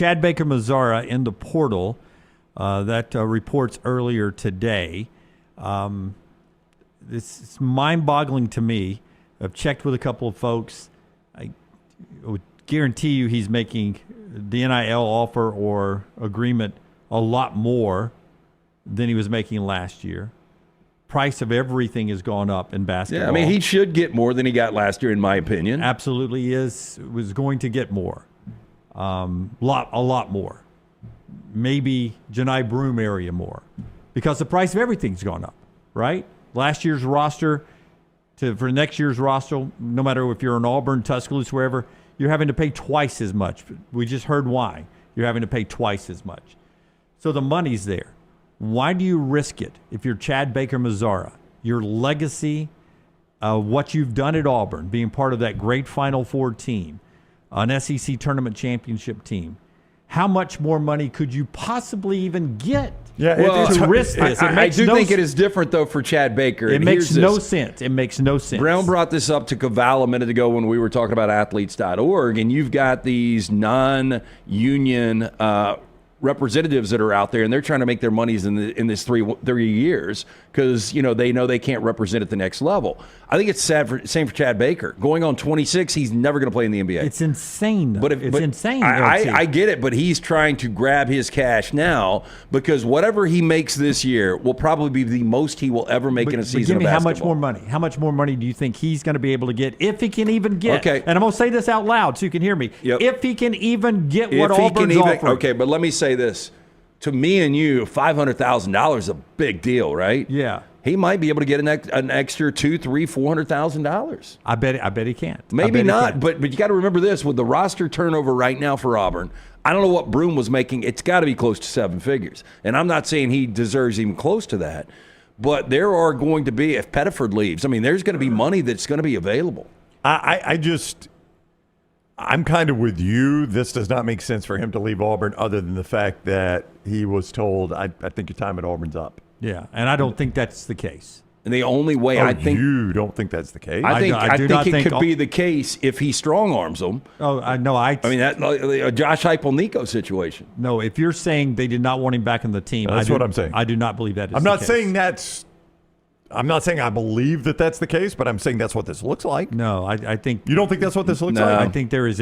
Chad Baker-Mazara in the portal. That reports earlier today. It's mind-boggling to me. I've checked with a couple of folks. I would guarantee you he's making the NIL offer or agreement a lot more than he was making last year. Price of everything has gone up in basketball. Yeah, I mean, he should get more than he got last year, in my opinion. Absolutely was going to get more. A lot more. Maybe Janai Broome area more. Because the price of everything's gone up, right? Last year's roster for next year's roster, no matter if you're in Auburn, Tuscaloosa, wherever, you're having to pay twice as much. We just heard why. You're having to pay twice as much. So the money's there. Why do you risk it if you're Chad Baker-Mazara? Your legacy, what you've done at Auburn, being part of that great Final Four team, an SEC tournament championship team. How much more money could you possibly even get to risk this? I do think it is different, though, for Chad Baker. It makes no sense. It makes no sense. Brown brought this up to Caval a minute ago when we were talking about athletes.org, and you've got these non-union representatives that are out there, and they're trying to make their monies in this 3 years because they know they can't represent at the next level. I think it's same for Chad Baker. Going on 26, he's never going to play in the NBA. It's insane. It's insane. I get it, but he's trying to grab his cash now because whatever he makes this year will probably be the most he will ever make in a season of basketball. How much more money? How much more money do you think he's going to be able to get if he can even get? Okay. And I'm going to say this out loud so you can hear me. Yep. If he can even get what Auburn's offering. Okay, but let me say this. To me and you, $500,000 is a big deal, right? Yeah. He might be able to get an extra $200,000-$400,000. I bet he can't. Maybe not, but you got to remember this: with the roster turnover right now for Auburn, I don't know what Broome was making. It's got to be close to 7 figures, and I'm not saying he deserves even close to that. But there are going to be, if Pettiford leaves, I mean, there's going to be money that's going to be available. I'm kind of with you. This does not make sense for him to leave Auburn other than the fact that he was told, I think your time at Auburn's up. Yeah, and I don't think that's the case. And the only way I think you don't think that's the case. I think it could be the case if he strong arms them. Oh, I know. I mean that a Josh Heupel-Nico situation. No, if you're saying they did not want him back in the team, that's what I'm saying. I do not believe that is. I'm not saying that's. I'm not saying I believe that that's the case, but I'm saying that's what this looks like. No, I think you don't think that's what this looks like. I think there was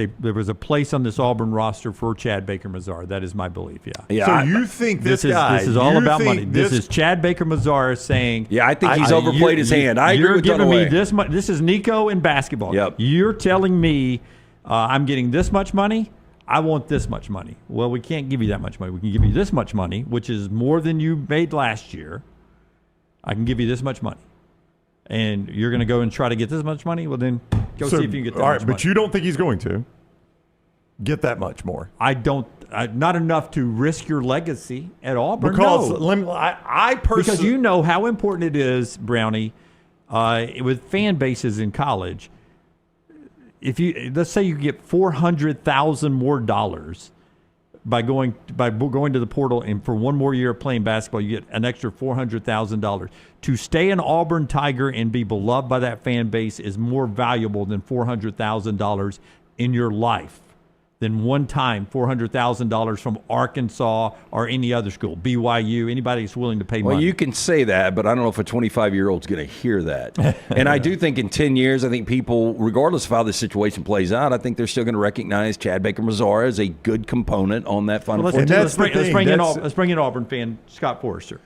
a place on this Auburn roster for Chad Baker-Mazara. That is my belief. Yeah. So you think this guy? This is all about money. This is Chad Baker-Mazara saying. Yeah, I think he's overplayed his hand. I agree with You're giving me this much. This is Nico in basketball. Yep. You're telling me I'm getting this much money. I want this much money. Well, we can't give you that much money. We can give you this much money, which is more than you made last year. I can give you this much money. And you're going to go and try to get this much money? Well, then go see if you can get that much money. But you don't think he's going to get that much more? I don't. Not enough to risk your legacy at Auburn. Because I personally, because you know how important it is, Brownie, with fan bases in college. If let's say you get $400,000 more dollars by going to the portal, and for one more year of playing basketball, you get an extra $400,000. To stay an Auburn Tiger and be beloved by that fan base is more valuable than $400,000 in your life than one time $400,000 from Arkansas or any other school, BYU, anybody that's willing to pay money. Well, you can say that, but I don't know if a 25-year-old's going to hear that. And I do think in 10 years, I think people, regardless of how this situation plays out, I think they're still going to recognize Chad Baker-Mazara as a good component on that Final Four. Let's bring in Auburn fan Scott Forrester.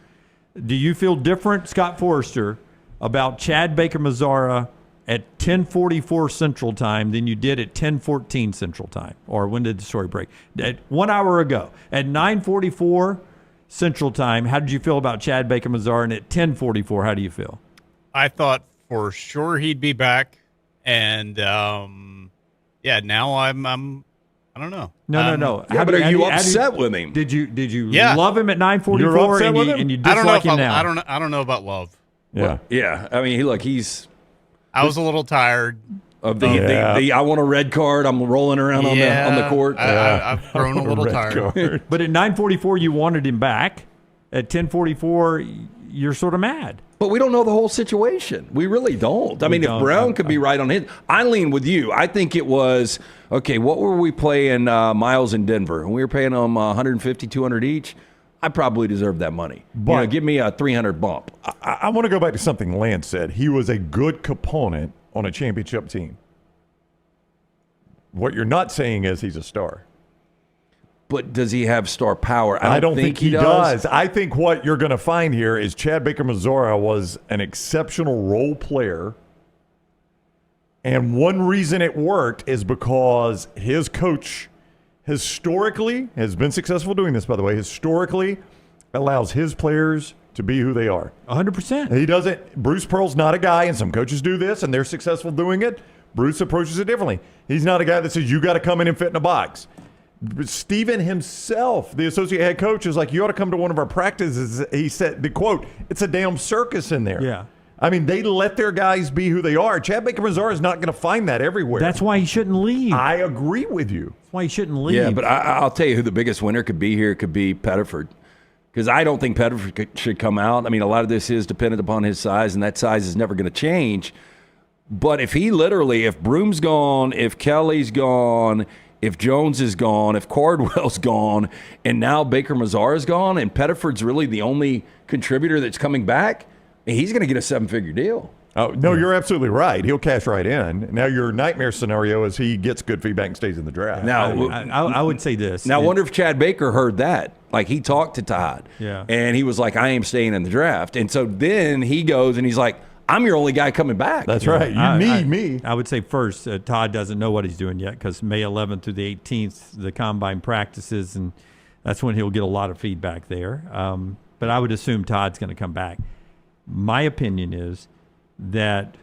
Do you feel different, Scott Forrester, about Chad Baker-Mazara at 10:44 Central Time than you did at 10:14 Central Time? Or when did the story break? At 1 hour ago. At 9:44 Central Time, how did you feel about Chad Baker-Mazara? And at 10:44, how do you feel? I thought for sure he'd be back. And, now I don't know. No. Yeah, but are you upset with him? Did you love him at 9:44 and you dislike him now? I don't know about love. Yeah. Well, yeah. I mean, he's. I was a little tired of the I want a red card. I'm rolling around on the court. I've grown a little tired. But at 9:44, you wanted him back. At 10:44, you're sort of mad. But we don't know the whole situation. We really don't. I mean, if don't. Brown could be right on his, I lean with you. I think it was, okay, what were we playing Miles in Denver? And we were paying them 150, 200 each. I probably deserve that money. But- give me a 300 bump. I want to go back to something Lance said. He was a good component on a championship team. What you're not saying is he's a star. But does he have star power? I don't think he does. I think what you're going to find here is Chad Baker-Mazara was an exceptional role player. And one reason it worked is because his coach historically has been successful doing this, by the way, historically allows his players to be who they are. 100%. He doesn't. Bruce Pearl's not a guy, and some coaches do this, and they're successful doing it. Bruce approaches it differently. He's not a guy that says, you got to come in and fit in a box. But Steven himself, the associate head coach, is like, you ought to come to one of our practices. He said, the quote, it's a damn circus in there. Yeah. I mean, they let their guys be who they are. Chad Baker-Mazara is not going to find that everywhere. That's why he shouldn't leave. I agree with you. That's why he shouldn't leave. Yeah, but I'll tell you who the biggest winner could be here. It could be Pettiford. Because I don't think Pettiford should come out. I mean, a lot of this is dependent upon his size, and that size is never going to change. But if Broom's gone, if Kelly's gone, if Jones is gone, if Cardwell's gone, and now Baker-Mazara's gone, and Pettiford's really the only contributor that's coming back, he's going to get a 7-figure deal. Oh, no, you're absolutely right. He'll cash right in. Now, your nightmare scenario is he gets good feedback and stays in the draft. Now, I would say this. Now, I wonder if Chad Baker heard that. Like, he talked to Todd. Yeah. And he was like, I am staying in the draft. And so then he goes and he's like, I'm your only guy coming back. That's right. You need me. I would say first, Todd doesn't know what he's doing yet because May 11th through the 18th, the combine practices, and that's when he'll get a lot of feedback there. But I would assume Todd's going to come back. My opinion is that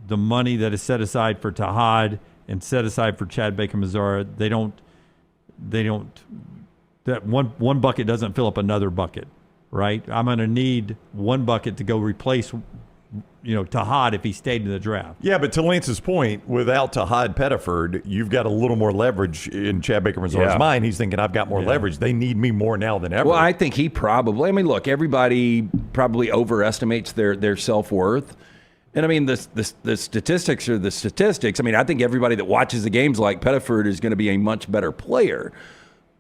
the money that is set aside for Tahad and set aside for Chad Baker-Mazara, that one bucket doesn't fill up another bucket, right? I'm going to need one bucket to go replace Tahad if he stayed in the draft. Yeah, but to Lance's point, without Tahad Pettiford, you've got a little more leverage in Chad Baker-Mazara's mind. He's thinking, I've got more leverage. They need me more now than ever. Well, I think he probably, look, everybody probably overestimates their self-worth. And, I mean, the statistics are the statistics. I mean, I think everybody that watches the games like Pettiford is going to be a much better player.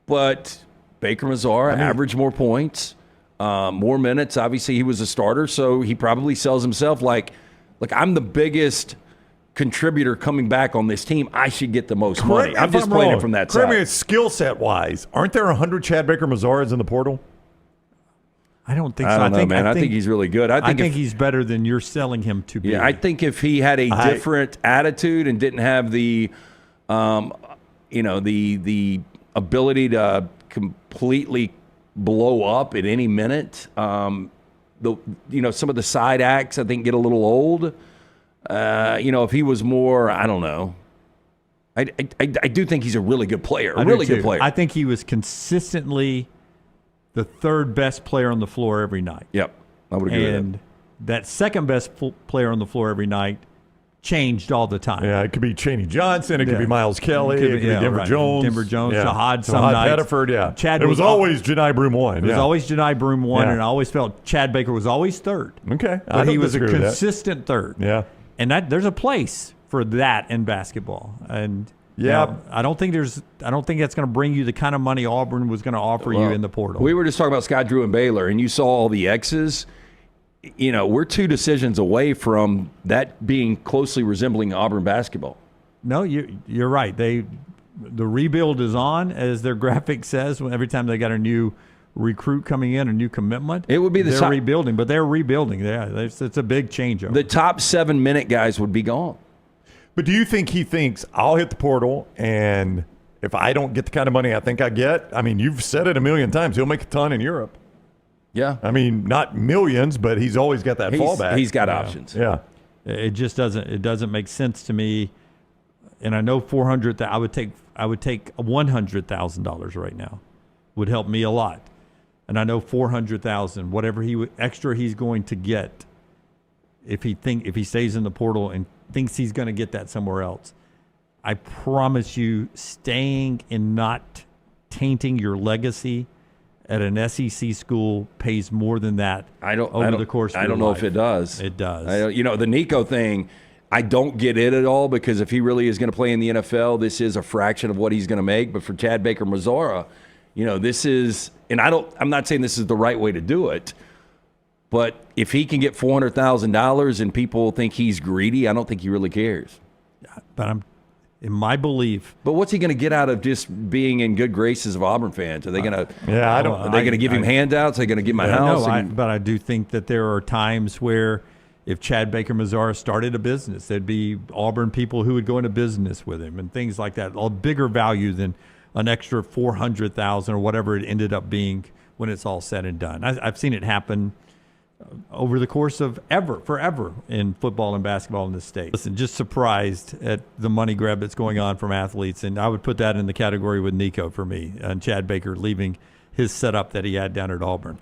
But Baker-Mazara averaged more points. More minutes. Obviously, he was a starter, so he probably sells himself like, look, I'm the biggest contributor coming back on this team. I should get the most money. I'm just playing it from that side. Correct me, skill set wise, aren't there 100 Chad Baker-Mazaras in the portal? I don't think so. I don't know, man. I think he's really good. I think he's better than you're selling him to be. Yeah, I think if he had a different attitude and didn't have the ability to completely blow up at any minute. Some of the side acts I think get a little old. If he was more, I don't know. I do think he's a really good player. Good player. I think he was consistently the third best player on the floor every night. Yep, I would agree with that. And that second best player on the floor every night changed all the time. Yeah, it could be Chaney Johnson. It could be Miles Kelly. It could be Denver Jones. Denver Jones. Yeah. Tahad some nights. Pettiford, yeah. Chad it was always Janai Broom 1. It was always Janai Broom 1, Yeah. and I always felt Chad Baker was always third. Okay. But he was a consistent third. Yeah. And there's a place for that in basketball. And yeah, I don't think that's going to bring you the kind of money Auburn was going to offer you in the portal. We were just talking about Scott Drew and Baylor, and you saw all the X's. We're 2 decisions away from that being closely resembling Auburn basketball. No, you're right. The rebuild is on, as their graphic says. Every time they got a new recruit coming in, a new commitment, it would be they're rebuilding. But they're rebuilding. Yeah, it's a big changeover. The top 7-minute guys would be gone. But do you think he thinks I'll hit the portal, and if I don't get the kind of money I think I get, I mean, you've said it a million times, he'll make a ton in Europe. Yeah. I mean, not millions, but he's always got that fallback. He's got options. Yeah. It just doesn't make sense to me. And I know $400,000. I would take $100,000 right now. Would help me a lot. And I know $400,000, whatever extra he's going to get, if he stays in the portal and thinks he's going to get that somewhere else. I promise you, staying and not tainting your legacy at an SEC school pays more than that over the course of I your don't know life. if it does. It does. The Nico thing, I don't get it at all, because if he really is going to play in the NFL, this is a fraction of what he's going to make. But for Chad Baker-Mazara, this is, and I'm not saying this is the right way to do it, but if he can get $400,000 and people think he's greedy, I don't think he really cares. But in my belief, But what's he going to get out of just being in good graces of Auburn fans? Are they going to? Yeah, I don't. Are they going to give him handouts? Are they going to give him a house? but I do think that there are times where if Chad Baker-Mazara started a business, there'd be Auburn people who would go into business with him and things like that. A bigger value than an extra $400,000 or whatever it ended up being when it's all said and done. I've seen it happen over the course of forever in football and basketball in this state. Listen, just surprised at the money grab that's going on from athletes, and I would put that in the category with Nico for me, and Chad Baker leaving his setup that he had down at Auburn.